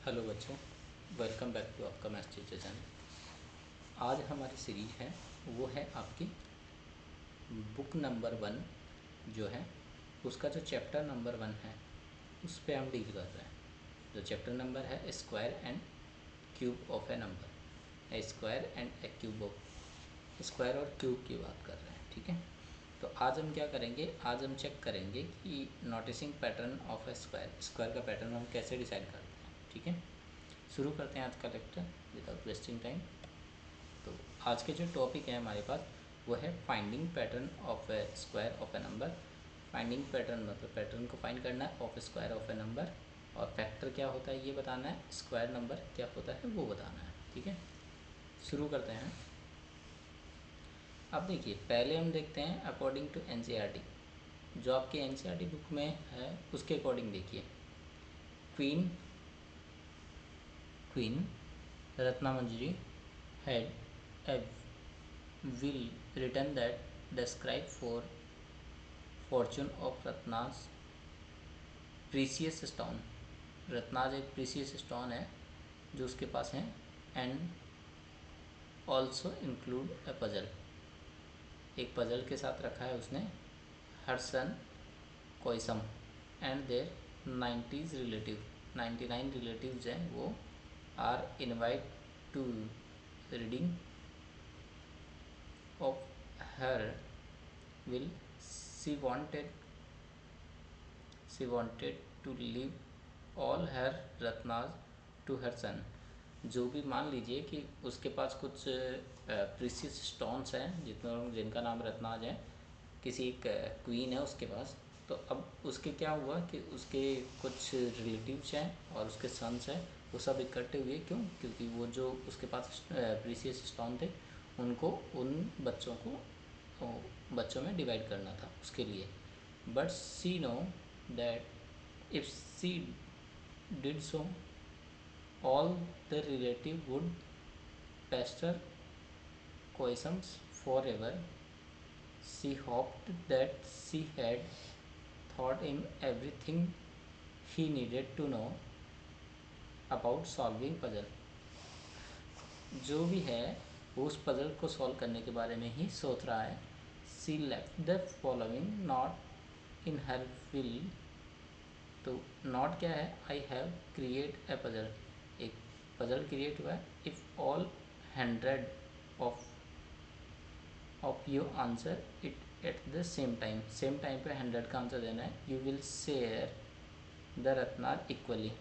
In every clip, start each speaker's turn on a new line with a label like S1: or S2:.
S1: Hello बच्चों, welcome back to आपका maths teacher channel. आज हमारी सीरीज है वो है आपकी बुक नंबर 1 जो है उसका जो चैप्टर नंबर 1 है उस पर हम डील कर रहे हैं। जो चैप्टर नंबर है square and cube of a number, square and A cube of square और क्यूब की बात कर रहे हैं। ठीक है, तो आज हम क्या करेंगे, आज हम चेक करेंगे कि noticing pattern of a square का पैटर्न हम कैसे डिसाइड करते हैं। ठीक है, शुरू करते हैं आज का लेक्चर विदाउट वेस्टिंग टाइम। तो आज के जो टॉपिक है हमारे पास वो है finding pattern of a square of a number. Finding pattern मतलब पैटर्न को फाइंड करना है of square of a number, और फैक्टर क्या होता है ये बताना है, स्क्वायर नंबर क्या होता है वो बताना है। ठीक है, शुरू करते हैं। अब देखिए, पहले हम देखते हैं अकॉर्डिंग टू एनसीईआरटी, जो आपके एनसीईआरटी बुक में है उसके अकॉर्डिंग देखिए। Queen queen Ratnamajri had a will written that described for fortune of Ratna's precious stone। Ratna's एक प्रीसियस स्टोन है जो उसके पास है, and also include a puzzle, एक पजल के साथ रखा है उसने। हर सन कोइसम and their 90s relative, 99 relatives हैं वो are invite to reading of her will। she wanted she wanted to leave all her ratnas to her son। जो भी मान लीजिए कि उसके पास कुछ प्रीसियस स्टोन्स हैं जिनका नाम रत्नाज है, किसी एक क्वीन है उसके पास। तो अब उसके क्या हुआ कि उसके कुछ रिलेटिव्स हैं और उसके सन्स हैं, वो सब इकट्ठे हुए। क्यों? क्योंकि वो जो उसके पास प्रीसियस स्टोन थे उनको उन बच्चों में डिवाइड करना था उसके लिए। But she know that if she did so all the relative would pester questions forever. She hoped that she had thought in everything he needed to know about solving puzzle. जो भी है वो उस puzzle को solve करने के बारे में ही सोच रहा है। She left the following note in her will. तो नॉट क्या है, I have create a puzzle, एक पजल क्रिएट हुआ है। If all 100 of you answer it at the same time, same time पे 100 का आंसर देना है। यू विल शेयर द रत्नार इक्वली।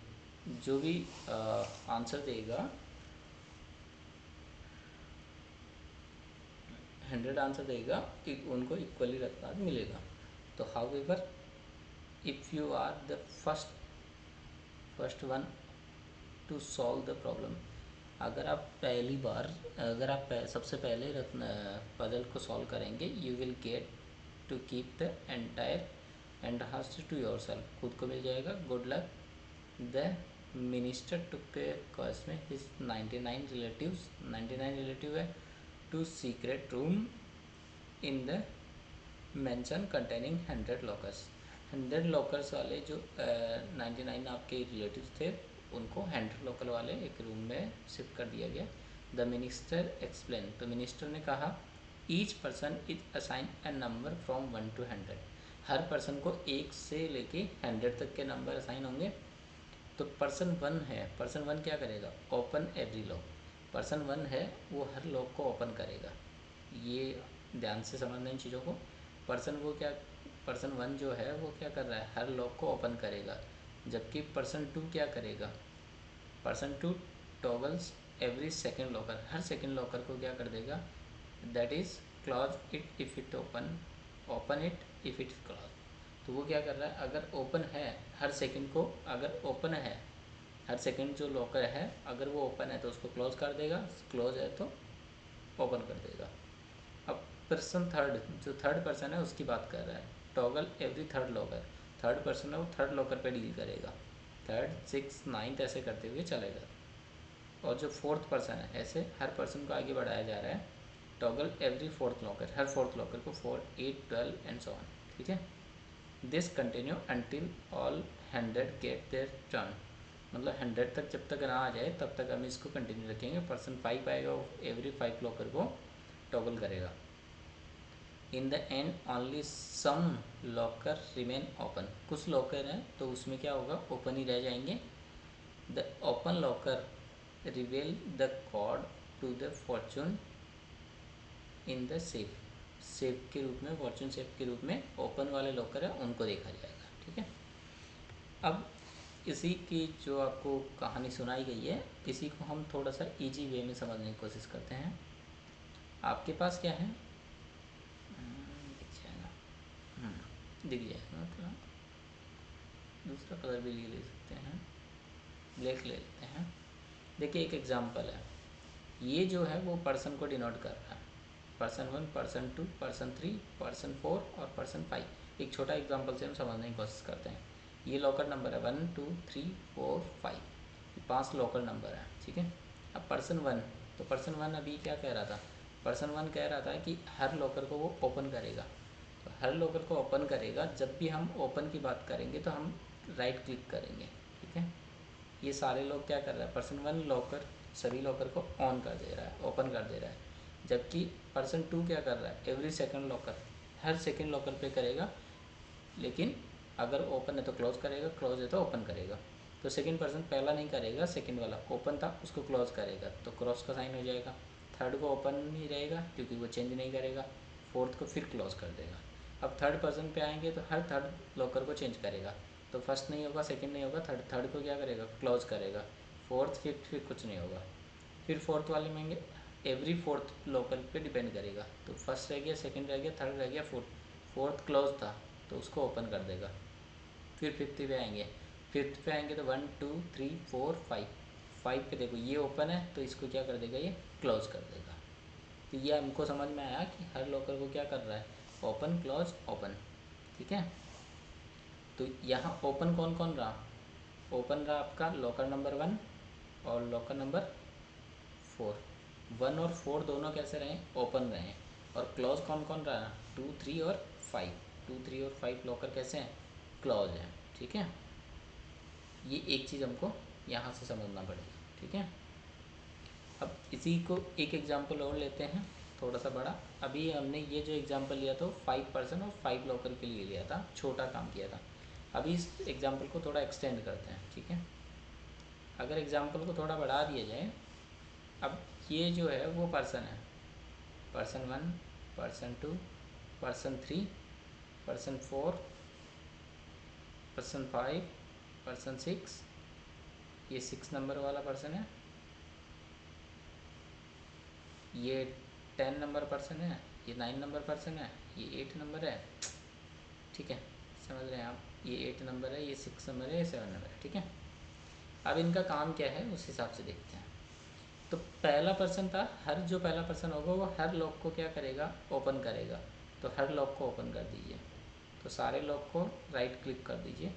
S1: जो भी आंसर देगा, 100 आंसर देगा, उनको इक्वली रत्नार मिलेगा। तो however if you are the first one to solve the problem, अगर आप पहली बार, अगर आप सबसे पहले पजल को सॉल्व करेंगे, you will get to keep the entire and haste to yourself, खुद को मिल जाएगा। Good luck. The minister took cause में हिज 99 रिलेटिव्स, 99 रिलेटिव है, to secret room in the mansion containing 100 lockers. 100 lockers वाले जो 99 आपके रिलेटिव्स थे उनको 100 लॉकर वाले एक रूम में शिफ्ट कर दिया गया। द मिनिस्टर एक्सप्लेन, तो मिनिस्टर ने कहा, each person is assign A number from 1 to 100। Her person को 1 से लेके 100 तक के नंबर असाइन होंगे। तो पर्सन 1 है, पर्सन 1 क्या करेगा, ओपन एवरी लॉक। पर्सन 1 है वो हर लॉक को ओपन करेगा। ये ध्यान से समझना इन चीज़ों को। पर्सन 1 जो है वो क्या कर रहा है, हर लॉक को ओपन करेगा। जबकि पर्सन 2 क्या करेगा, person 2 toggles every second locker, हर सेकेंड लॉकर को क्या कर देगा, that is close it if it open it if it close. तो वो क्या कर रहा है, अगर ओपन है हर सेकेंड को, अगर ओपन है हर सेकेंड जो लॉकर है, अगर वो ओपन है तो उसको क्लोज कर देगा, क्लोज है तो ओपन कर देगा। अब पर्सन थर्ड, जो थर्ड पर्सन है उसकी बात कर रहा है, toggle every third locker. Third person है वो थर्ड लॉकर पे डील करेगा, थर्ड 6 9 ऐसे करते हुए चलेगा। और जो फोर्थ पर्सन है, ऐसे हर पर्सन को आगे बढ़ाया जा रहा है। टॉगल एवरी फोर्थ लॉकर, हर फोर्थ लॉकर को 4 8 12 एंड सो ऑन। ठीक है, this continue until all 100 get their turn. मतलब 100 तक जब तक ना आ जाए तब तक हम इसको कंटिन्यू रखेंगे। %5 आएगा, वो एवरी 5 लॉकर को टॉगल करेगा। In the end only some locker remain open, कुछ लॉकर हैं तो उसमें क्या होगा, ओपन ही रह जाएंगे। The open locker reveal the code to the fortune in the safe, safe के रूप में, फॉर्चून सेफ के रूप में ओपन वाले लॉकर है उनको देखा जाएगा। ठीक है, अब इसी की जो आपको कहानी सुनाई गई है, इसी को हम थोड़ा सा इजी वे में समझने की कोशिश करते हैं। आपके पास क्या है, दिख जाएगा, दिख जाएगा, थोड़ा दूसरा कलर भी ले सकते हैं, ब्लैक ले लेते हैं। देखिए एक एग्जांपल है, ये जो है वो पर्सन को डिनोट कर रहा है, person 1, person 2, person 3, person 4 और person 5। एक छोटा एग्जांपल से हम समझने की कोशिश करते हैं। ये लॉकर नंबर है 1 2 3 4 5, 5 लॉकर नंबर है। ठीक है, अब person 1, तो person 1 अभी क्या कह रहा था, person 1 कह रहा था कि हर लॉकर को वो ओपन करेगा। तो हर लॉकर को ओपन करेगा, जब भी हम ओपन की बात करेंगे तो हम राइट क्लिक करेंगे। ठीक है, ये सारे लोग क्या कर रहा है, person 1 लॉकर सभी लॉकर को ऑन कर दे रहा है, ओपन कर दे रहा है। जबकि person 2 क्या कर रहा है, एवरी सेकंड लॉकर, हर सेकंड लॉकर पे करेगा, लेकिन अगर ओपन है तो क्लोज करेगा, क्लोज है तो ओपन करेगा। तो सेकंड पर्सन पहला नहीं करेगा, सेकंड वाला ओपन था उसको क्लोज करेगा तो क्रॉस का साइन हो जाएगा। थर्ड को ओपन नहीं रहेगा क्योंकि वो चेंज नहीं करेगा, फोर्थ को फिर क्लोज कर देगा। अब थर्ड पर्सन पे आएंगे तो हर थर्ड लॉकर को चेंज करेगा, तो फर्स्ट नहीं होगा, सेकंड नहीं होगा, थर्ड, थर्ड को क्या करेगा, क्लोज करेगा, फोर्थ फिफ्थ फिर कुछ नहीं होगा। फिर फोर्थ वाले में एवरी फोर्थ लॉकर पे डिपेंड करेगा, तो फर्स्ट रह गया, सेकंड रह गया, थर्ड रह गया, फोर्थ, फोर्थ क्लोज था तो उसको ओपन कर देगा। फिर फिफ्थ पे आएंगे, फिफ्थ पे आएंगे तो 1 2 3 4 5, 5 पे देखो ये ओपन है तो इसको क्या कर देगा, ये क्लोज कर देगा। तो ये हमको समझ में आया कि हर लॉकर को क्या कर रहा है, ओपन क्लोज ओपन। ठीक है, तो यहाँ ओपन कौन कौन रहा, ओपन रहा आपका लॉकर नंबर 1 और लॉकर नंबर 4। 1 और 4 दोनों कैसे रहे, ओपन रहे। और क्लोज कौन कौन रहा, 2 3 और 5, 2 3 और 5 लॉकर कैसे हैं, क्लोज हैं। ठीक है, ये एक चीज़ हमको यहाँ से समझना पड़ेगी। ठीक है, अब इसी को एक एग्जांपल और लेते हैं, थोड़ा सा बड़ा। अभी हमने ये जो एग्जांपल लिया तो 5 पर्सन और 5 लॉकर के लिए लिया था, छोटा काम किया था। अभी इस एग्जांपल को थोड़ा एक्सटेंड करते हैं। ठीक है, अगर एग्जांपल को थोड़ा बढ़ा दिया जाए, अब ये जो है वो पर्सन है, person 1, person 2, person 3, person 4, person 5, person 6, ये 6 नंबर वाला पर्सन है, ये 10 नंबर पर्सन है, ये 9 नंबर पर्सन है, ये 8 नंबर है। ठीक है, समझ रहे हैं आप, ये 8 नंबर है, ये 6 नंबर है, ये 7 नंबर है। ठीक है, अब इनका काम क्या है उस हिसाब से देखते हैं। तो पहला पर्सन था, हर जो पहला पर्सन होगा वो हर लॉक को क्या करेगा, ओपन करेगा। तो हर लॉक को ओपन कर दीजिए, तो सारे लॉक को राइट क्लिक कर दीजिए।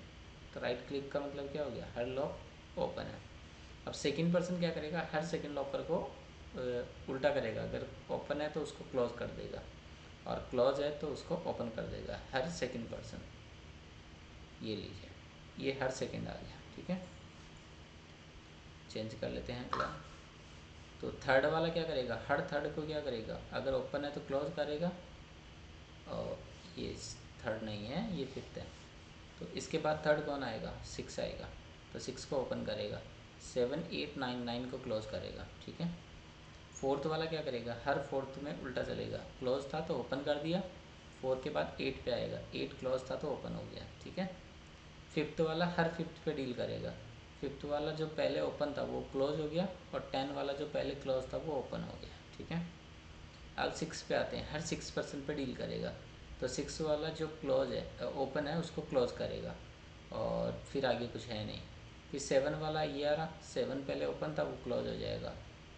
S1: तो राइट क्लिक का मतलब क्या हो गया, हर लॉक ओपन है। अब सेकंड पर्सन क्या करेगा, हर सेकंड लॉकर को उल्टा करेगा, अगर ओपन है तो उसको क्लोज कर देगा और क्लोज है तो उसको ओपन कर देगा, हर सेकंड पर्सन। ये लीजिए, ये हर सेकंड आ गया। ठीक है, चेंज कर लेते हैं अगला। तो थर्ड वाला क्या करेगा, हर थर्ड को क्या करेगा, अगर ओपन है तो क्लोज करेगा, और ये थर्ड नहीं है, ये फिफ्थ है। तो इसके बाद थर्ड कौन आएगा, 6 आएगा, तो 6 को ओपन करेगा, 7 8 9, 9 को क्लोज करेगा। ठीक है, फोर्थ वाला क्या करेगा, हर फोर्थ में उल्टा चलेगा, क्लोज था तो ओपन कर दिया, 4 के बाद 8 पे आएगा, 8 क्लोज था तो ओपन हो गया। ठीक है, फिफ्थ वाला हर फिफ्थ पे डील करेगा, फिफ्थ वाला जो पहले ओपन था वो क्लोज हो गया, और 10 वाला जो पहले क्लोज था वो ओपन हो गया। ठीक है, अब 6 पे आते हैं, हर 6% पे डील करेगा, तो 6 वाला जो क्लोज है, ओपन है, उसको क्लोज करेगा, और फिर आगे कुछ है नहीं। फिर 7 वाला ये आ रहा, 7 पहले ओपन था वो क्लोज हो जाएगा।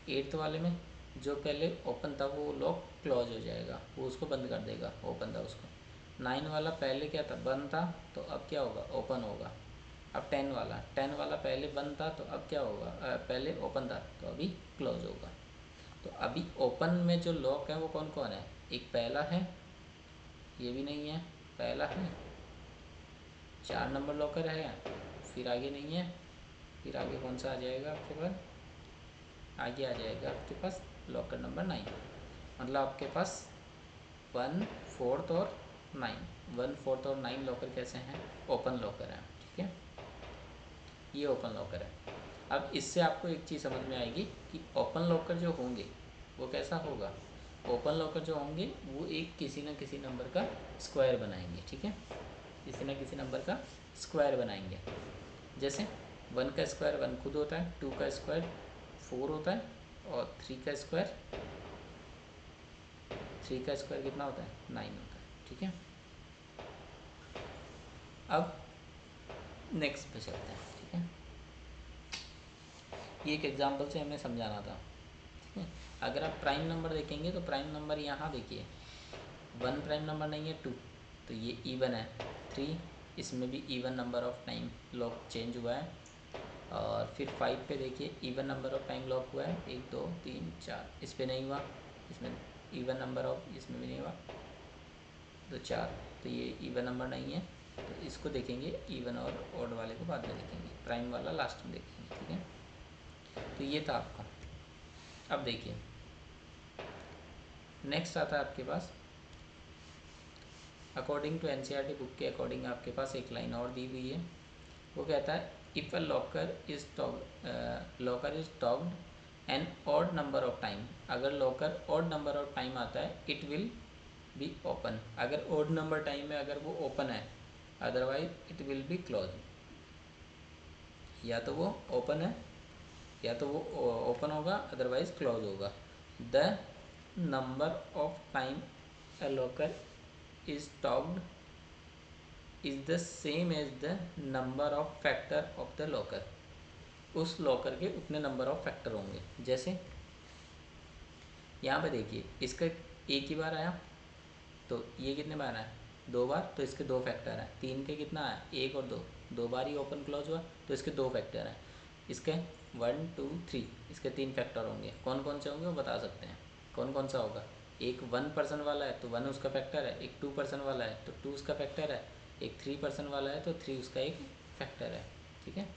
S1: 8 वाले में जो पहले ओपन था वो लॉक क्लोज हो जाएगा, वो उसको बंद कर देगा, ओपन था उसको। 9 वाला पहले क्या था, बंद था, तो अब क्या होगा, ओपन होगा। अब 10 वाला पहले बंद था तो अब क्या होगा, पहले ओपन था तो अभी क्लोज होगा। तो अभी ओपन में जो लॉक है वो कौन कौन है, एक पहला है, ये भी नहीं है, पहला है, 4 नंबर लॉकर है, फिर आगे नहीं है, फिर आगे कौन सा आ जाएगा आपके पास, आगे आ जाएगा आपके पास लॉकर नंबर 9। मतलब आपके पास 1, 4 और 9, 1, 4 और 9 लॉकर कैसे हैं, ओपन लॉकर हैं। ठीक है, ये ओपन लॉकर है। अब इससे आपको एक चीज़ समझ में आएगी कि ओपन लॉकर जो होंगे वो कैसा होगा, ओपन लॉकर जो होंगे वो एक किसी न किसी नंबर का स्क्वायर बनाएंगे। ठीक है, किसी न किसी नंबर का स्क्वायर बनाएंगे। जैसे 1 का स्क्वायर 1 खुद होता है, 2 का स्क्वायर 4 होता है, और 3 का स्क्वायर कितना होता है, 9 होता है। ठीक है, अब नेक्स्ट पे चलते हैं। ठीक है, ये एक एग्जांपल से हमें समझाना था। ठीक है, अगर आप प्राइम नंबर देखेंगे तो प्राइम नंबर यहाँ देखिए 1 प्राइम नंबर नहीं है, 2, तो ये इवन है। 3, इसमें भी even number of time lock change हुआ है। और फिर 5 पे देखिए even number of time lock हुआ है, 1, 2, 3, 4, इस पे नहीं हुआ, इसमें इवन नंबर ऑफ, इसमें भी नहीं हुआ, तो 4, तो ये इवन नंबर नहीं है। तो इसको देखेंगे इवन और ऑड वाले को बाद में देखेंगे, प्राइम वाला लास्ट में देखेंगे। ठीक है, तो ये था आपका। अब देखिए नेक्स्ट आता है आपके पास, अकॉर्डिंग टू एनसीईआरटी बुक के अकॉर्डिंग आपके पास एक लाइन और दी हुई है। वो कहता है if a locker is toggled an odd number of time, अगर locker odd number of time आता है इट विल बी ओपन, अगर ऑड नंबर टाइम में अगर वो ओपन है, otherwise it will be close. या तो वो ओपन है, या तो वो ओपन होगा, अदरवाइज क्लोज होगा। The number of time a locker is togged is the same as the number of factor of the locker, उस लॉकर के उतने नंबर ऑफ फैक्टर होंगे। जैसे यहाँ पे देखिए इसका एक ही बार आया, तो ये कितने बार आया, 2 बार, तो इसके 2 फैक्टर हैं। 3 के कितना आया, 1 और 2, 2 बार ही ओपन क्लोज हुआ, तो इसके 2 फैक्टर हैं। इसके 1, 2, 3, इसके 3 फैक्टर होंगे। कौन कौन से होंगे वो बता सकते हैं, कौन कौन सा होगा। एक 1 पर्सन वाला है तो 1 उसका फैक्टर है, एक 2 पर्सन वाला है तो 2 उसका फैक्टर है, एक 3 पर्सन वाला है तो 3 उसका एक फैक्टर है। ठीक है,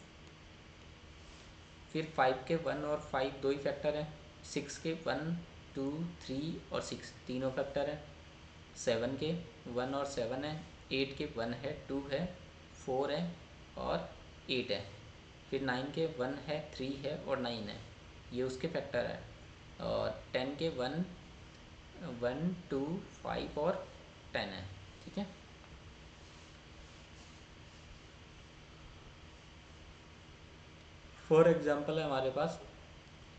S1: फिर 5 के 1 और 5 दो ही फैक्टर हैं, 6 के 1, 2, 3 और 6 तीनों फैक्टर हैं, 7 के 1 और 7 है, 8 के 1 है, 2 है, 4 है और 8 है। फिर 9 के 1 है, 3 है और 9 है, ये उसके फैक्टर है। और 10 के 1, 1, 2, 5 और 10 है। ठीक है, फॉर एग्जाम्पल है हमारे पास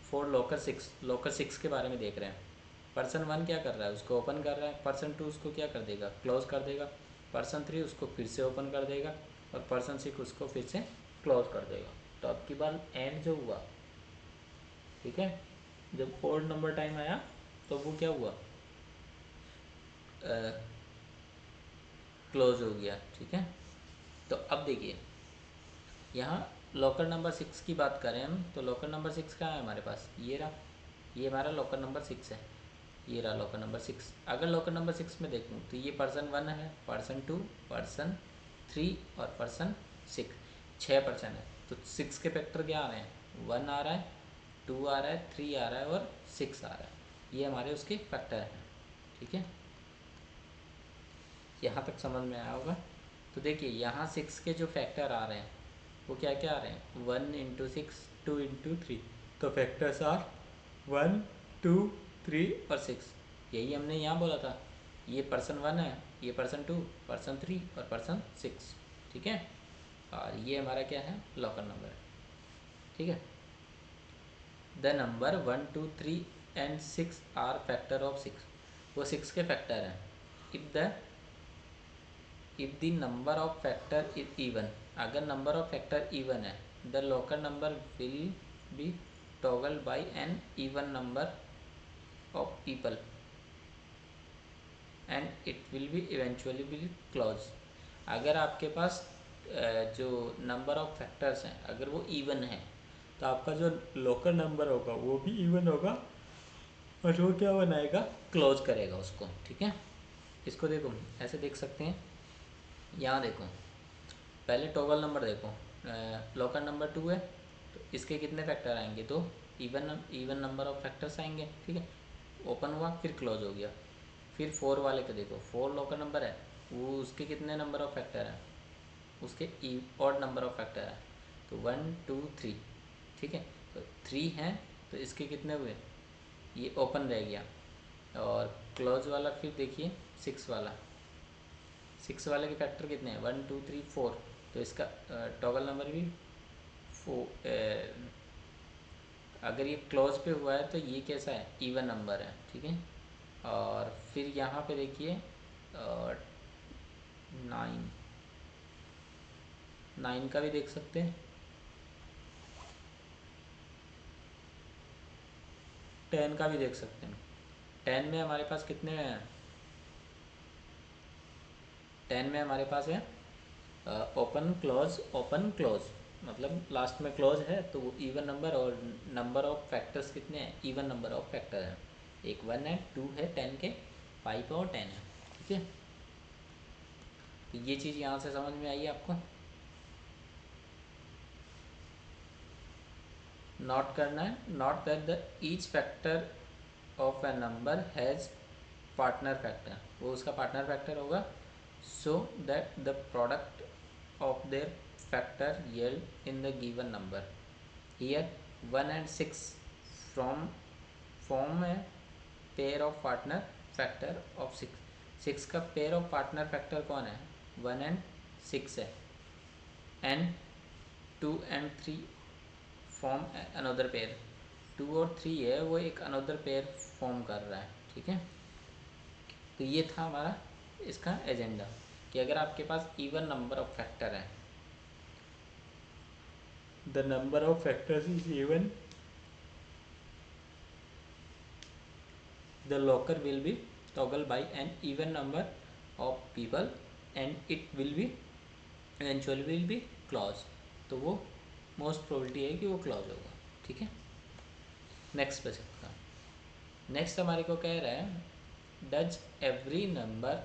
S1: फॉर लॉकर 6 के बारे में देख रहे हैं। पर्सन 1 क्या कर रहा है, उसको ओपन कर रहा है, पर्सन 2 उसको क्या कर देगा, क्लोज कर देगा, पर्सन 3 उसको फिर से ओपन कर देगा, और पर्सन 6 उसको फिर से क्लोज कर देगा। तो अब की बार एंड जो हुआ, ठीक है, जब ओड नंबर टाइम आया तो वो क्या हुआ, क्लोज हो गया। ठीक है, तो अब देखिए यहाँ लॉकर नंबर 6 की बात करें हम, तो लॉकर नंबर 6 कहाँ है हमारे पास, ये रहा, ये हमारा लॉकर नंबर 6 है, ये रहा लॉकर नंबर 6। अगर लॉकर नंबर 6 में देखूँ तो ये पर्सन 1 है, पर्सन 2, पर्सन 3 और पर्सन 6, 6 पर्सन है। तो 6 के फैक्टर क्या आ रहे हैं, 1 आ रहा है, 2 आ रहा है, 3 आ रहा है और 6 आ रहा है, ये हमारे उसके फैक्टर हैं। ठीक है, यहाँ तक समझ में आया होगा। तो देखिए यहाँ 6 के जो फैक्टर आ रहे हैं वो क्या क्या आ रहे हैं, 1 इंटू 6, 2 इंटू 3, तो फैक्टर्स आर 1, 2, 3 और 6। यही हमने यहाँ बोला था, ये पर्सन 1 है, ये पर्सन 2, पर्सन 3 और पर्सन 6। ठीक है, और ये हमारा क्या है, लॉकर नंबर है। ठीक है, the number 1, 2, 3 and 6 are factor of 6, वो 6 के फैक्टर हैं। If the number of factor is even, अगर नंबर ऑफ फैक्टर इवन है, the local number will be toggle by an even number of people and it will be eventually be close. अगर आपके पास जो number of factors हैं अगर वो even है तो आपका जो लोकल नंबर होगा वो भी इवन होगा, और वो क्या बनाएगा, क्लोज करेगा उसको। ठीक है, इसको देखो ऐसे देख सकते हैं, यहाँ देखो पहले टॉगल नंबर देखो, लॉकर नंबर 2 है, तो इसके कितने फैक्टर आएंगे? दो। इवन नंबर ऑफ फैक्टर्स आएंगे, ठीक है। ओपन हुआ फिर क्लोज हो गया। फिर 4 वाले को देखो, 4 लोकल नंबर है, वो उसके कितने नंबर ऑफ फैक्टर हैं? उसके ऑड नंबर ऑफ फैक्टर है। तो 1 2 3, ठीक है। तो 3 हैं, तो इसके कितने हुए? ये ओपन रह गया। और क्लोज वाला फिर देखिए 6 वाला, 6 वाले के फैक्टर कितने हैं? 1 2 3 4। तो इसका टॉगल नंबर भी 4। अगर ये क्लोज पे हुआ है तो ये कैसा है? इवन नंबर है, ठीक है। और फिर यहाँ पे देखिए 9, 9 का भी देख सकते हैं। 10 का भी देख सकते हैं। 10 में हमारे पास कितने हैं? 10 में हमारे पास है ओपन क्लोज, मतलब लास्ट में क्लोज है तो वो इवन नंबर। और नंबर ऑफ फैक्टर्स कितने हैं? इवन नंबर ऑफ फैक्टर हैं। एक 1 है, 2 है, 10 के 5 और 10 है, ठीक है। तो ये चीज़ यहाँ से समझ में आई आपको? नोट करना है, not that the each factor of a number has partner factor, वो उसका पार्टनर फैक्टर होगा। So that the product of their factor yield in the given number. Here 1 and 6 from form a pair of partner factor of 6। 6 का pair of partner factor कौन है? 1 and 6 है। And 2 and 3 form another pair. 2 और 3 है, वो एक another pair form कर रहा है, ठीक है। तो ये था हमारा इसका एजेंडा, कि अगर आपके पास इवन नंबर ऑफ फैक्टर है, the number of factors is even, the locker will be toggled by an even number of people and it will be eventually will be clause। तो वो मोस्ट प्रोबेबिलिटी है कि वो clause होगा, ठीक है। Next पे सकता, नेक्स्ट हमारे को कह रहा है does every number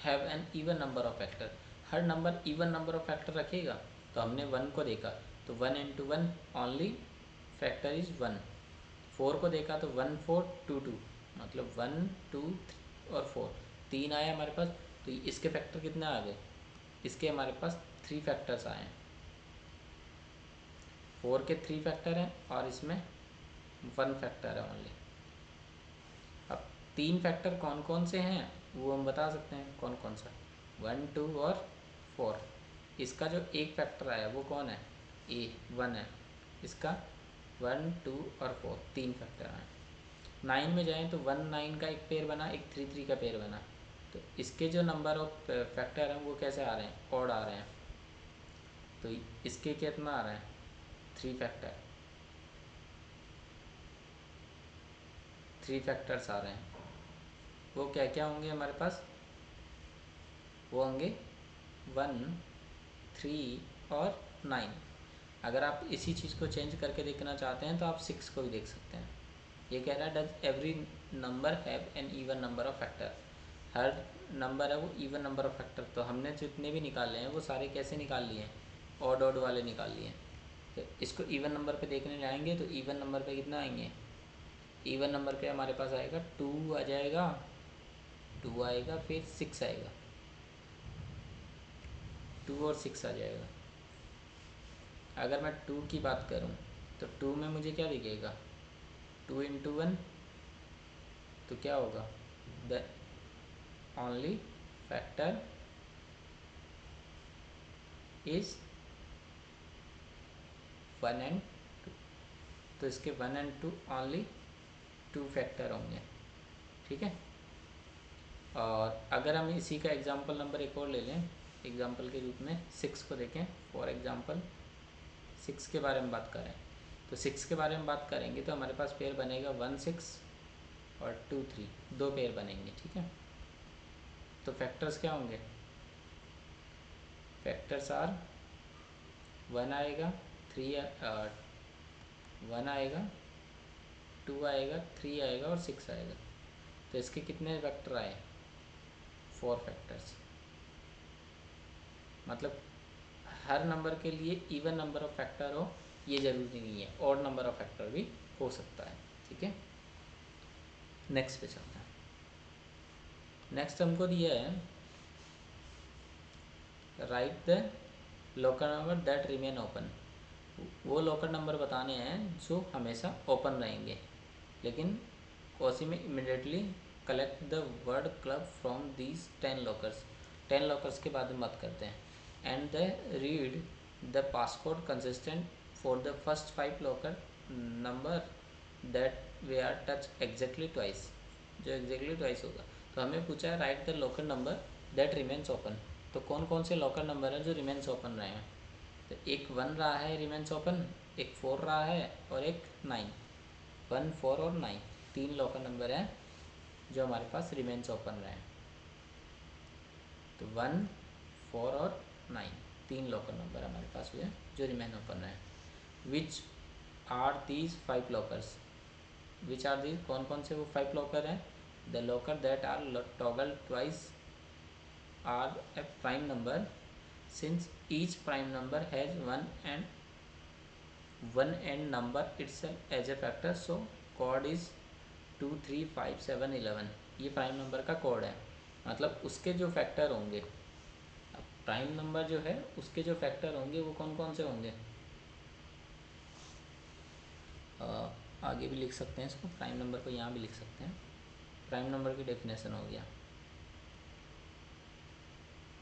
S1: have an even number of factor. Her number even number of factor रखेगा? तो हमने 1 को देखा तो 1 into 1 ओनली फैक्टर इज 1। 4 को देखा तो 1 4 2 2, मतलब 1 2 और 4 3 आया हमारे पास। तो इसके फैक्टर कितने आ गए? इसके हमारे पास 3 फैक्टर्स आए हैं। 4 के 3 फैक्टर हैं और इसमें 1 फैक्टर है ओनली। अब 3 फैक्टर कौन कौन से हैं वो हम बता सकते हैं। कौन कौन सा? 1 2 और 4। इसका जो एक फैक्टर आया वो कौन है? ए 1 है। इसका 1 2 और 4 3 फैक्टर आए। 9 में जाएँ तो 1 9 का एक पेयर बना, एक 3 3 का पेयर बना। तो इसके जो नंबर ऑफ फैक्टर हैं वो कैसे आ रहे हैं? ऑड आ रहे हैं। तो इसके कितना आ रहा है? 3 फैक्टर, 3 फैक्टर्स आ रहे हैं। वो क्या क्या होंगे हमारे पास? वो होंगे 1 3 और 9। अगर आप इसी चीज़ को चेंज करके देखना चाहते हैं तो आप 6 को भी देख सकते हैं। ये कह रहा है does every number have an even number of factor. Her number है वो इवन नंबर ऑफ फैक्टर। तो हमने जितने भी निकाले हैं वो सारे कैसे निकाल लिए हैं? ऑड ऑड वाले निकाल लिए हैं। तो इसको इवन नंबर पे देखने जाएंगे तो इवन नंबर पे कितना आएंगे? इवन नंबर पे हमारे पास आएगा 2 आ जाएगा, 2 आएगा, फिर 6 आएगा, 2 और 6 आ जाएगा। अगर मैं 2 की बात करूं तो 2 में मुझे क्या दिखेगा? 2 into 1, तो क्या होगा? The only factor is 1 and 2। तो इसके 1 and 2 ओनली 2 फैक्टर होंगे, ठीक है। और अगर हम इसी का एग्जांपल नंबर एक और ले लें, एग्जांपल के रूप में 6 को देखें। फॉर एग्जांपल 6 के बारे में बात करें तो 6 के बारे में बात करेंगे तो हमारे पास पेयर बनेगा 1 6 और 2 3, दो पेयर बनेंगे, ठीक है। तो फैक्टर्स क्या होंगे? फैक्टर्स आर 1 आएगा, 1 आएगा, 2 आएगा, 3 आएगा और 6 आएगा। तो इसके कितने फैक्टर आए? 4 फैक्टर्स। मतलब हर नंबर के लिए इवन नंबर ऑफ फैक्टर हो ये ज़रूरी नहीं है, ऑड नंबर ऑफ फैक्टर भी हो सकता है। ठीक है, नेक्स्ट पे चलते हैं। नेक्स्ट हमको दिया है write the local number that remain open. वो लोकल नंबर बताने हैं जो हमेशा ओपन रहेंगे, लेकिन कोसी में immediately collect the word club from these 10 lockers. 10 lockers के बाद में बात करते हैं। And the read the passcode consistent for the first 5 locker number that they are touch exactly twice, जो एग्जैक्टली ट्वाइस होगा। तो हमें पूछा है write the local number that remains open. तो कौन कौन से लोकल नंबर हैं जो रिमेन्स ओपन रहे हैं? तो एक 1 रहा है रिमेन्स ओपन, एक 4 रहा है और एक 9। 1, 4 और 9 3 लोकल नंबर हैं जो हमारे पास रिमेन्स ओपन रहे हैं। तो 1, 4 और 9 3 लोकल नंबर हमारे पास हुए जो रिमेन ओपन रहे। Which are these 5 lockers? Which are these, कौन कौन से वो 5 लॉकर हैं? The locker that are toggle twice are a prime number since each prime number has one and number itself as a factor, so code is 2, 3, 5, 7, 11। ये prime number का code है, मतलब उसके जो फैक्टर होंगे, अब प्राइम नंबर जो है उसके जो फैक्टर होंगे वो कौन कौन से होंगे? आगे भी लिख सकते हैं इसको, प्राइम नंबर को यहाँ भी लिख सकते हैं। प्राइम नंबर की डेफिनेशन हो गया,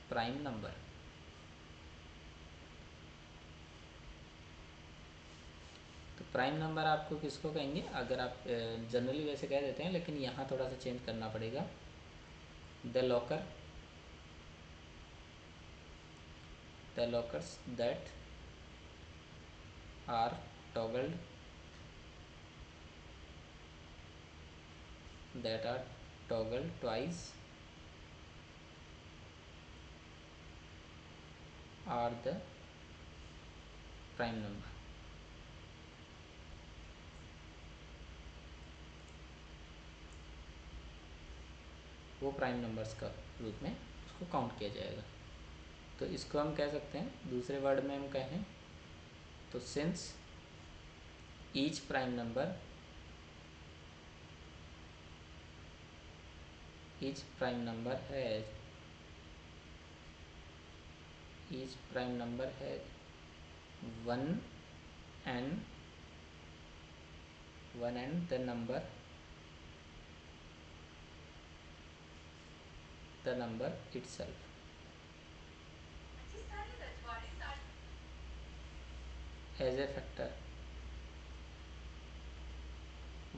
S1: प्राइम नंबर प्राइम नंबर आपको किसको कहेंगे? अगर आप जनरली वैसे कह देते हैं, लेकिन यहाँ थोड़ा सा चेंज करना पड़ेगा। The lockers that are toggled twice are the prime number. वो प्राइम नंबर्स का रूप में उसको काउंट किया जाएगा। तो इसको हम कह सकते हैं, दूसरे वर्ड में हम कहें तो सिंस ईच प्राइम नंबर है one and the number itself as a factor,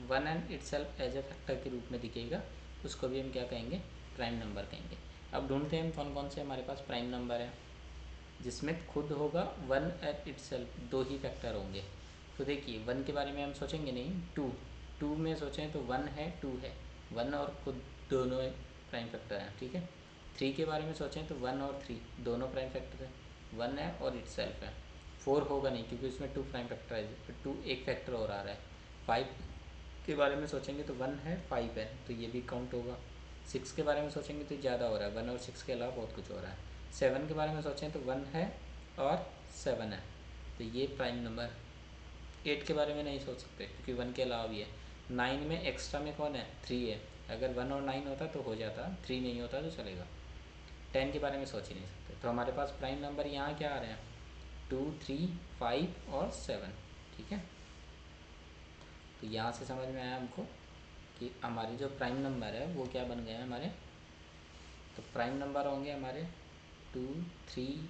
S1: one and itself as a factor के रूप में दिखेगा, उसको भी हम क्या कहेंगे? प्राइम नंबर कहेंगे। अब ढूंढते हैं हम कौन कौन से हमारे पास प्राइम नंबर है जिसमें खुद होगा one and itself, 2 he factor होंगे। तो देखिए 1 के बारे में हम सोचेंगे नहीं, 2 में सोचें तो 1 है 2 है, 1 और खुद दोनों प्राइम फैक्टर हैं। ठीक है, 3 के बारे में सोचें तो 1 और 3 दोनों प्राइम फैक्टर हैं, 1 है और इटसेल्फ है। 4 होगा नहीं क्योंकि उसमें 2 प्राइम फैक्टर है, 2 एक फैक्टर और आ रहा है। 5 के बारे में सोचेंगे तो 1 है 5 है, तो ये भी काउंट होगा। 6 के बारे में सोचेंगे तो ज़्यादा हो रहा है, 1 और 6 के अलावा बहुत कुछ हो रहा है। 7 के बारे में सोचें तो 1 है और 7 है, तो ये प्राइम नंबर। 8 के बारे में नहीं सोच सकते क्योंकि 1 के अलावा भी है। 9 में एक्स्ट्रा में कौन है? 3 है, अगर 1 और 9 होता तो हो जाता, 3 नहीं होता तो चलेगा। 10 के बारे में सोच ही नहीं सकते। तो हमारे पास प्राइम नंबर यहाँ क्या आ रहे हैं? 2, 3, 5 और 7। ठीक है, तो यहाँ से समझ में आया हमको कि हमारी जो प्राइम नंबर है वो क्या बन गए हैं हमारे। तो प्राइम नंबर होंगे हमारे 2, 3,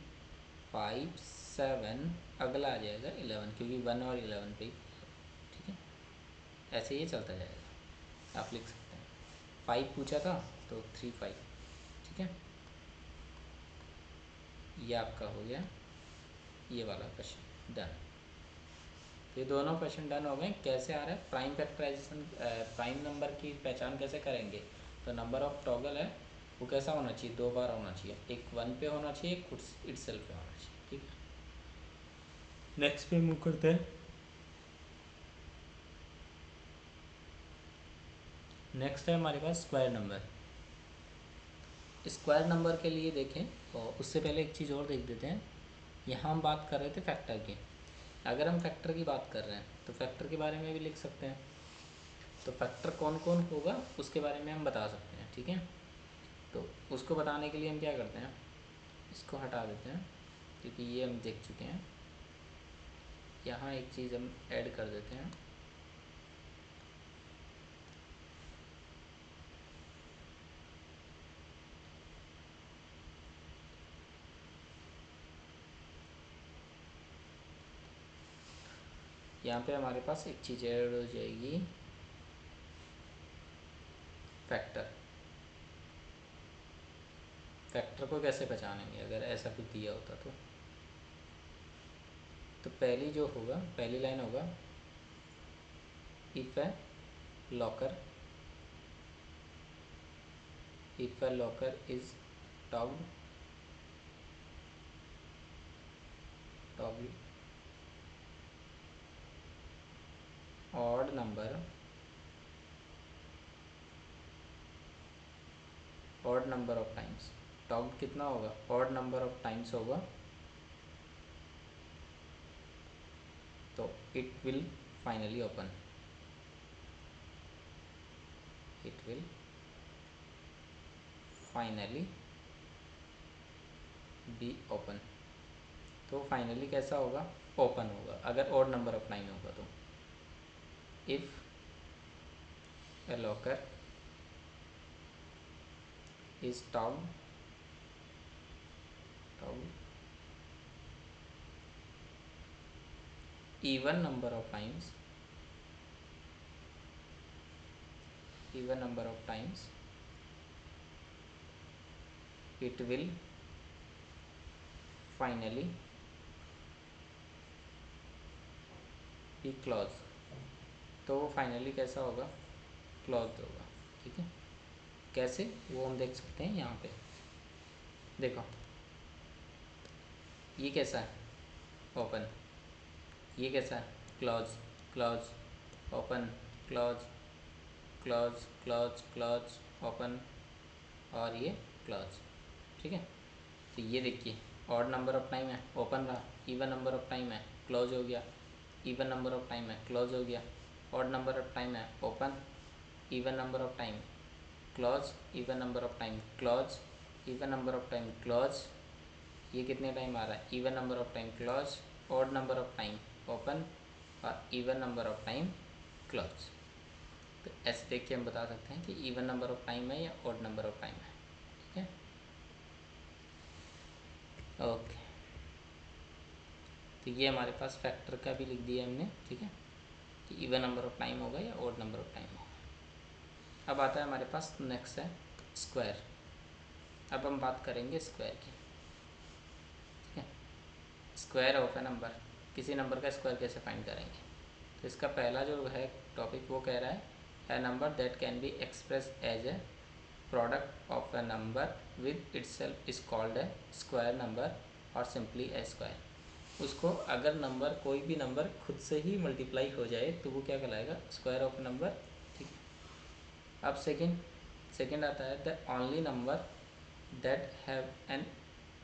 S1: 5, 7, अगला आ जाएगा 11 क्योंकि 1 और 11 पे। ठीक है, ऐसे ही चलता जाएगा, आप लिख सकते हैं। 5 पूछा था तो 3, 5। ठीक है, ये आपका हो गया ये वाला क्वेश्चन डन। तो ये दोनों क्वेश्चन डन हो गए। कैसे आ रहा है प्राइम फैक्टराइजेशन, प्राइम नंबर की पहचान कैसे करेंगे? तो नंबर ऑफ टॉगल है वो कैसा होना चाहिए? 2 बार होना चाहिए, एक 1 पे होना चाहिए, एक इटसेल्फ पे होना चाहिए। ठीक है, नेक्स्ट पे मूव करते हैं। नेक्स्ट है हमारे पास स्क्वायर नंबर। स्क्वायर नंबर के लिए देखें, और उससे पहले एक चीज़ और देख देते हैं। यहाँ हम बात कर रहे थे फैक्टर की, अगर हम फैक्टर की बात कर रहे हैं तो फैक्टर के बारे में भी लिख सकते हैं। तो फैक्टर कौन कौन होगा उसके बारे में हम बता सकते हैं, ठीक है। तो उसको बताने के लिए हम क्या करते हैं, इसको हटा देते हैं क्योंकि ये हम देख चुके हैं। यहाँ एक चीज़ हम ऐड कर देते हैं, यहाँ पे हमारे पास एक चीज़ ऐड हो जाएगी, फैक्टर। फैक्टर को कैसे पहचानेंगे अगर ऐसा कुछ दिया होता तो पहली जो होगा, पहली लाइन होगा if a locker, if a locker is toggled, toggled odd number, odd number of times. Toggled कितना होगा, ऑड नंबर ऑफ टाइम्स होगा, तो it will finally open, it will finally be open. तो फाइनली कैसा होगा, open होगा अगर odd number of time होगा तो। If a locker is toggled even number of times, even number of times, it will finally be closed। तो वो finally कैसा होगा, क्लोज होगा, ठीक है। कैसे वो हम देख सकते हैं यहाँ पे, देखो ये कैसा है, ओपन, ये कैसा है, close, close, open, close, close, close, close, open, और ये क्लोज, ठीक है। तो ये देखिए ऑड नंबर ऑफ टाइम है, ओपन रहा, इवन नंबर ऑफ टाइम है, क्लोज हो गया, इवन नंबर ऑफ टाइम है, क्लोज हो गया, ऑड नंबर ऑफ टाइम है, open, even number of time, close, even number of time, close, even number of time, close. ये कितने टाइम आ रहा है, even number of time, close, odd number of time, open, और even number of time, close. तो ऐसे देख के हम बता सकते हैं कि इवन नंबर ऑफ टाइम है या ऑड नंबर ऑफ टाइम है, ठीक है। ओके, तो ये हमारे पास फैक्टर का भी लिख दिया हमने, ठीक है, कि इवन नंबर ऑफ टाइम होगा या ऑड नंबर ऑफ टाइम होगा। अब आता है हमारे पास नेक्स्ट है स्क्वायर। अब हम बात करेंगे स्क्वायर की, ठीक है। स्क्वायर ऑफ ए नंबर, किसी नंबर का स्क्वायर कैसे फाइंड करेंगे। तो इसका पहला जो है टॉपिक वो कह रहा है a number that can be express as a product of a number with itself is called a square number और सिंपली ए स्क्वायर। उसको अगर नंबर, कोई भी नंबर खुद से ही मल्टीप्लाई हो जाए तो वो क्या कहलाएगा, स्क्वायर ऑफ नंबर, ठीक है। अब सेकंड आता है the only number that have an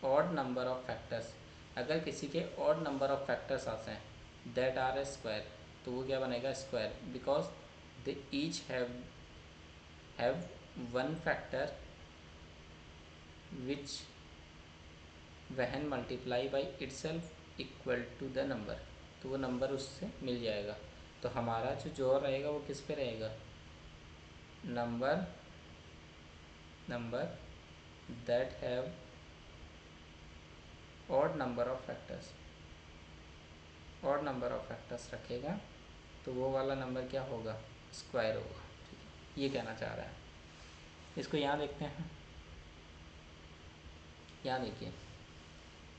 S1: odd number of factors. अगर किसी के ऑड नंबर ऑफ फैक्टर्स आते हैं दैट आर ए स्क्वायर, तो वो क्या बनेगा, square, because they each have one factor which when multiply by itself equal to the number. तो वो नंबर उससे मिल जाएगा। तो हमारा जो जोर रहेगा वो किस पे रहेगा, number number that have odd number of factors, odd number of factors रखेगा तो वो वाला नंबर क्या होगा, स्क्वायर होगा, ठीक है। ये कहना चाह रहा है। इसको यहाँ देखते हैं, यहाँ देखिए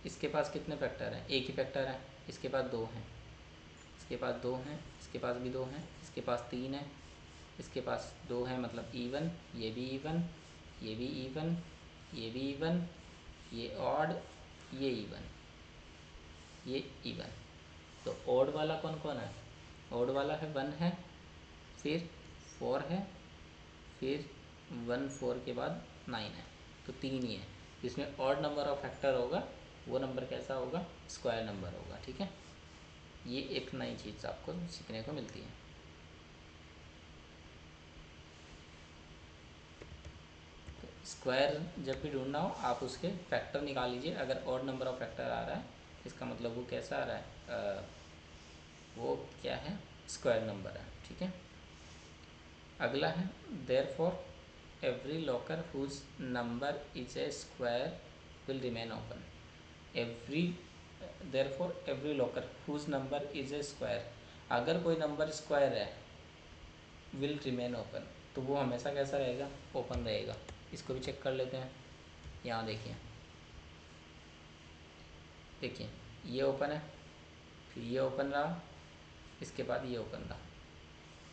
S1: इसके पास कितने फैक्टर हैं, एक ही फैक्टर है, इसके पास दो हैं, इसके पास दो हैं, इसके पास भी दो हैं, इसके पास तीन है, इसके पास दो हैं, मतलब इवन, ये भी इवन, ये भी इवन, ये भी इवन, ये ऑड, ये इवन, ये इवन। तो ऑड वाला कौन कौन है, ऑड वाला है वन है, फिर फोर है, फिर वन फोर के बाद नाइन है, तो तीन ही है। जिसमें ऑड नंबर ऑफ फैक्टर होगा वो नंबर कैसा होगा, स्क्वायर नंबर होगा, ठीक है। ये एक नई चीज़ आपको सीखने को मिलती है। तो स्क्वायर जब भी ढूंढना हो आप उसके फैक्टर निकाल लीजिए। अगर ऑड नंबर ऑफ फैक्टर आ रहा है इसका मतलब वो कैसा आ रहा है, वो क्या है, स्क्वायर नंबर है। ठीक है, अगला है therefore every locker whose number is a square will remain open. Every therefore every locker whose number is a square, अगर कोई नंबर स्क्वायर है विल रिमेन ओपन, तो वो हमेशा कैसा रहेगा, ओपन रहेगा। इसको भी चेक कर लेते हैं। यहाँ देखिए, देखिए ये ओपन है, फिर ये ओपन रहा, इसके बाद ये ओपन रहा।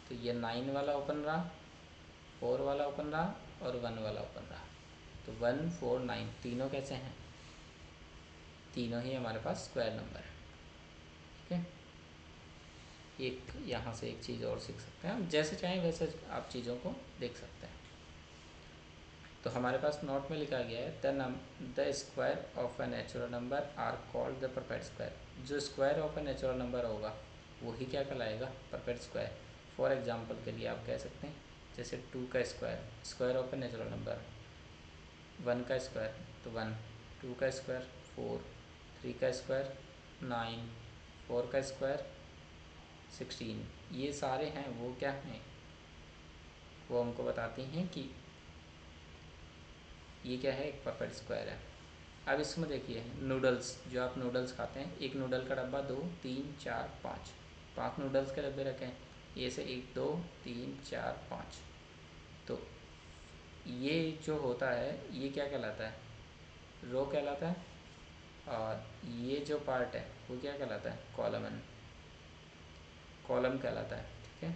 S1: तो ये 9 वाला ओपन रहा, 4 वाला ओपन रहा और 1 वाला ओपन रहा। तो 1 4 9 तीनों कैसे हैं, तीनों ही हमारे पास स्क्वायर नंबर है। ठीक है, एक यहाँ से एक चीज़ और सीख सकते हैं, जैसे चाहें वैसे आप चीज़ों को देख सकते हैं। तो हमारे पास नोट में लिखा गया है the square of a natural number are called the perfect square. जो square of a natural number होगा वही क्या कहलाएगा, परफेक्ट स्क्वायर। फॉर एग्जांपल के लिए आप कह सकते हैं जैसे 2 का square, square of a natural number, 1 का स्क्वायर तो 1, 2 का स्क्वायर 4, 3 का स्क्वायर 9, 4 का स्क्वायर 16। ये सारे हैं वो क्या हैं, वो हमको बताती हैं कि ये क्या है, एक परफेक्ट स्क्वायर है। अब इसमें देखिए नूडल्स, जो आप नूडल्स खाते हैं, एक नूडल का डब्बा 2 3 4 5, 5 नूडल्स के डब्बे रखे हैं, ये से 1 2 3 4 5। तो ये जो होता है ये क्या कहलाता है, रो कहलाता है। और ये जो पार्ट है वो क्या कहलाता है, कॉलम, कॉलम कहलाता है। ठीक है,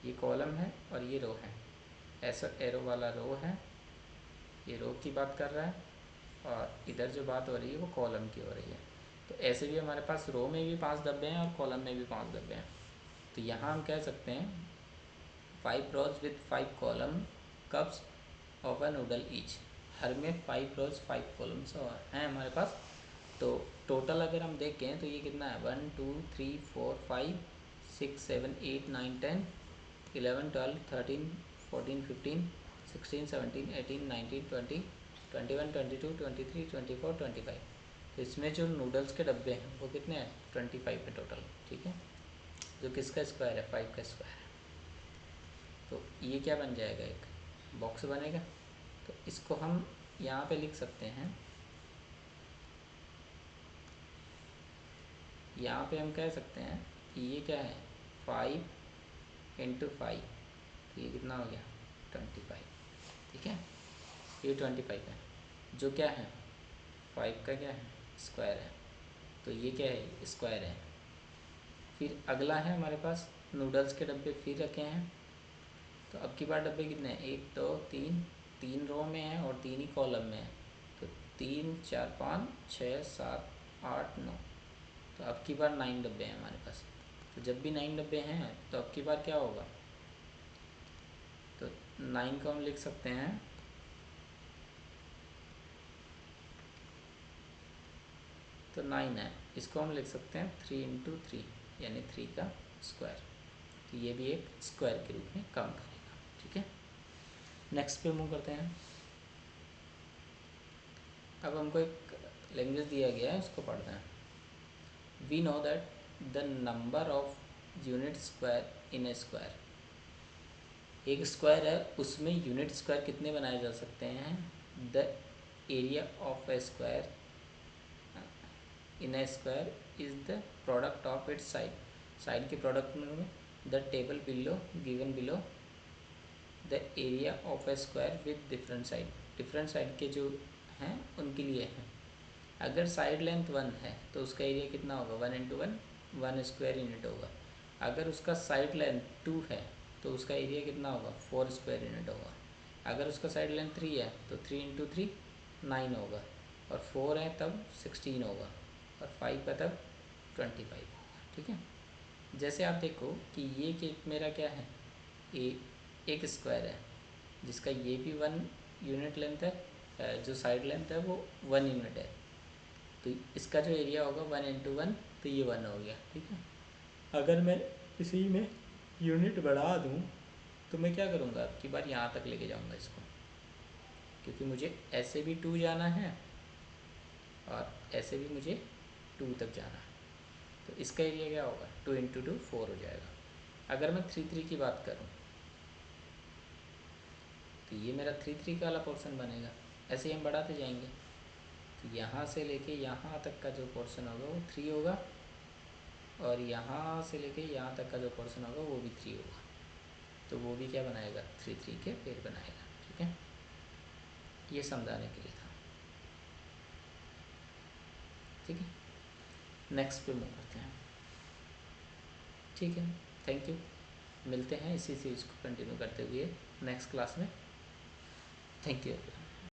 S1: ये कॉलम है और ये रो है। ऐसा एरो वाला रो है, ये रो की बात कर रहा है, और इधर जो बात हो रही है वो कॉलम की हो रही है। तो ऐसे भी हमारे पास रो में भी 5 डब्बे हैं और कॉलम में भी 5 डब्बे हैं। तो यहाँ हम कह सकते हैं 5 rows with 5 column cups of a noodle each. हर में 5 रोज 5 कॉलम्स हैं हमारे पास। तो टोटल अगर हम देखें तो ये कितना है, 1 2 3 4 5 6 7 8 9 10 11 12 13 14 15 16 17 18 19 20 21 22 23 24 25। तो इसमें जो नूडल्स के डब्बे हैं वो कितने हैं, 25 है टोटल। ठीक है, जो किसका स्क्वायर है, 5 का स्क्वायर है। तो ये क्या बन जाएगा, एक बॉक्स बनेगा। तो इसको हम यहाँ पे लिख सकते हैं, यहाँ पे हम कह सकते हैं कि ये क्या है, 5 × 5। तो ये कितना हो गया, 25। ठीक है, ये 25 है, जो क्या है 5 का क्या है, स्क्वायर है। तो ये क्या है, स्क्वायर है। फिर अगला है हमारे पास नूडल्स के डब्बे फिर रखे हैं। तो अब की बार डब्बे कितने हैं, 1 2 3, 3 रो में है और 3 ही कॉलम में है। तो 3 4 5 6 7 8 9। तो अब की बार 9 डब्बे हैं हमारे पास। तो जब भी 9 डब्बे हैं तो अब की बार क्या होगा, तो 9 को हम लिख सकते हैं, तो 9 है, इसको हम लिख सकते हैं 3 × 3 यानी 3 का स्क्वायर। तो ये भी एक स्क्वायर के रूप में काम करेगा। ठीक है, नेक्स्ट पे मूव करते हैं। अब हमको एक लैंग्वेज दिया गया है, उसको पढ़ते हैं। We know that the number of unit square in a square, एक स्क्वायर है उसमें यूनिट स्क्वायर कितने बनाए जा सकते हैं। The area of a square in a square is the product of its side, side के प्रोडक्ट में the table below given below the area of a square with different side, different side के जो हैं उनके लिए हैं। अगर side length 1 है तो उसका एरिया कितना होगा, 1 × 1 1 स्क्वायर यूनिट होगा। अगर उसका साइड लेंथ 2 है तो उसका एरिया कितना होगा, 4 स्क्वायर यूनिट होगा। अगर उसका साइड लेंथ 3 है तो 3 × 3 9 होगा, और 4 है तब 16 होगा, और 5 है तब 25 होगा। ठीक है, जैसे आप देखो कि ये मेरा क्या है, एक स्क्वायर है जिसका ये भी 1 यूनिट लेंथ है, जो साइड लेंथ है वो 1 यूनिट है। तो इसका जो एरिया होगा 1 × 1, तो ये 1 हो गया। ठीक है, अगर मैं इसी में यूनिट बढ़ा दूँ तो मैं क्या करूँगा, अब की बार यहाँ तक लेके जाऊँगा इसको, क्योंकि मुझे ऐसे भी 2 जाना है और ऐसे भी मुझे 2 तक जाना है। तो इसका एरिया क्या होगा, 2 इंटू 2 4 हो जाएगा। अगर मैं 3 3 की बात करूँ तो ये मेरा 3 3 का वाला पोर्शन बनेगा। ऐसे ही हम बढ़ाते जाएंगे, तो यहाँ से लेके यहाँ तक का जो पोर्शन होगा वो 3 होगा, और यहाँ से लेके यहाँ तक का जो पोर्शन होगा वो भी 3 होगा। तो वो भी क्या बनाएगा, 3 3 के पेड़ बनाएगा। ठीक है, ये समझाने के लिए था। ठीक है, नेक्स्ट पे मूव करते हैं। ठीक है, थैंक यू। मिलते हैं इसी चीज़ को कंटिन्यू करते हुए नेक्स्ट क्लास में। Thank you.